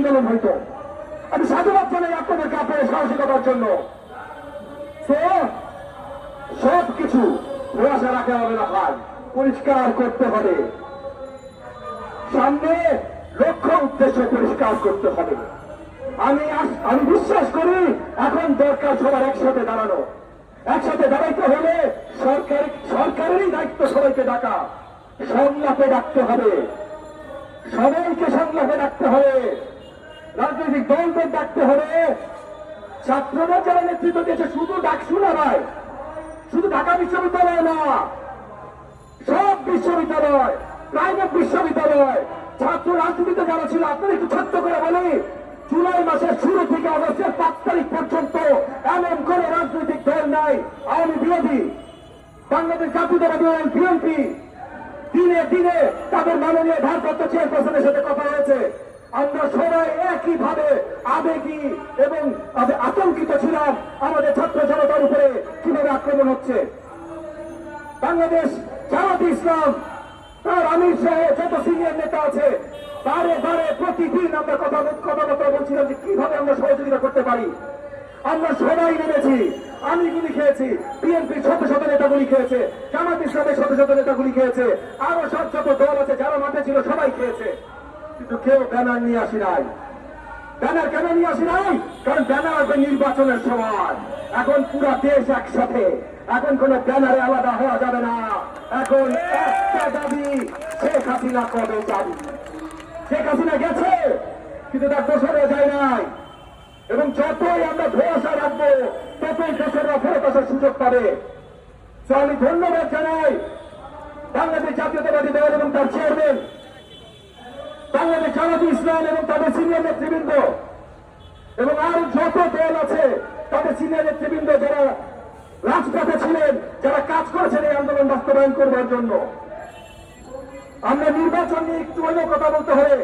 আন্দোলন হইতো। আমি সাধুবাদ জানাই আপনাদেরকে আপনাদের সাহসিকতার জন্য। সবকিছু ধোঁয়াশা রাখা হবে না ভাই, পরিষ্কার করতে হবে। সামনে লক্ষ্য উদ্দেশ্য পরিষ্কার করতে হবে। আমি বিশ্বাস করি এখন দরকার সবার একসাথে দাঁড়ানো। একসাথে দাঁড়াইতে হলে সরকারেরই দায়িত্ব সবাইকে ডাকা, সংলাপে ডাকতে হবে, সবাইকে সংলাপে ডাকতে হবে, রাজনৈতিক দলদের ডাকতে হবে। ছাত্ররা যারা নেতৃত্ব দিয়েছে শুধু ডাকসু না ভাই, শুধু ঢাকা বিশ্ববিদ্যালয় না, সব বিশ্ববিদ্যালয়, প্রাইভেট বিশ্ববিদ্যালয়, ছাত্র রাজনীতিতে যারা ছিল, আপনারা একটু ছোট্ট করে বলি, জুলাই মাসের শুরু থেকে অগস্টের 5 তারিখ পর্যন্ত এমন কোন রাজনৈতিক দল নাই আওয়ামী বিরোধী, বাংলাদেশ জাতীয়তাবাদী দল বিএনপি দিনে দিনে তাদের মাননীয় ভারপ্রাপ্ত চেয়ারপারসনের সাথে কথা হয়েছে। আমরা সবাই একইভাবে আবেগী এবং আতঙ্কিত ছিলাম আমাদের ছাত্র জনতার উপরে কিভাবে আক্রমণ হচ্ছে। বাংলাদেশ জামাতে ইসলাম, তার আমির সহ যত সিনিয়র নেতা আছে, বারে বারে প্রতিদিন আমরা কথাবার্তা বলছিলাম যে কিভাবে আমরা সহযোগিতা করতে পারি। আমরা সবাই নেমেছি, আমি গুলি খেয়েছি, বিএনপির শত শত নেতা গুলি খেয়েছে, জামাত ইসলামের শত শত নেতা গুলি খেয়েছে, আরো সব যত দল আছে যারা মাঠে ছিল সবাই খেয়েছে, কিন্তু কেউ ব্যানার নিয়ে আসি নাই। ব্যানার কেন নিয়ে আসি নাই? কারণ ব্যানার আসবে নির্বাচনের সময়। এখন পুরো দেশ একসাথে, এখন কোন ব্যানারে আলাদা হওয়া যাবে না। এখন একটা দাবি, শেখ হাসিনা কবে যাবে? শেখ হাসিনা গেছে কিন্তু তার দোষরে যায় নাই, এবং যতই আমরা ভরসা রাখবো ততই দোষররা ফেরত আসার সুযোগ পাবে। তো আমি ধন্যবাদ জানাই বাংলাদেশ জাতীয়তাবাদী দল এবং তার চেয়ারম্যান, বাংলাদেশ জামাতে ইসলাম এবং তাদের সিনিয়র নেতৃবৃন্দ, এবং আরো যত দল আছে তাদের সিনিয়র নেতৃবৃন্দ যারা রাজপথে ছিলেন, যারা কাজ করেছেন এই আন্দোলন বাস্তবায়ন করবার জন্য। আমরা নির্বাচন নিয়ে একটু হলেও কথা বলতে হবে।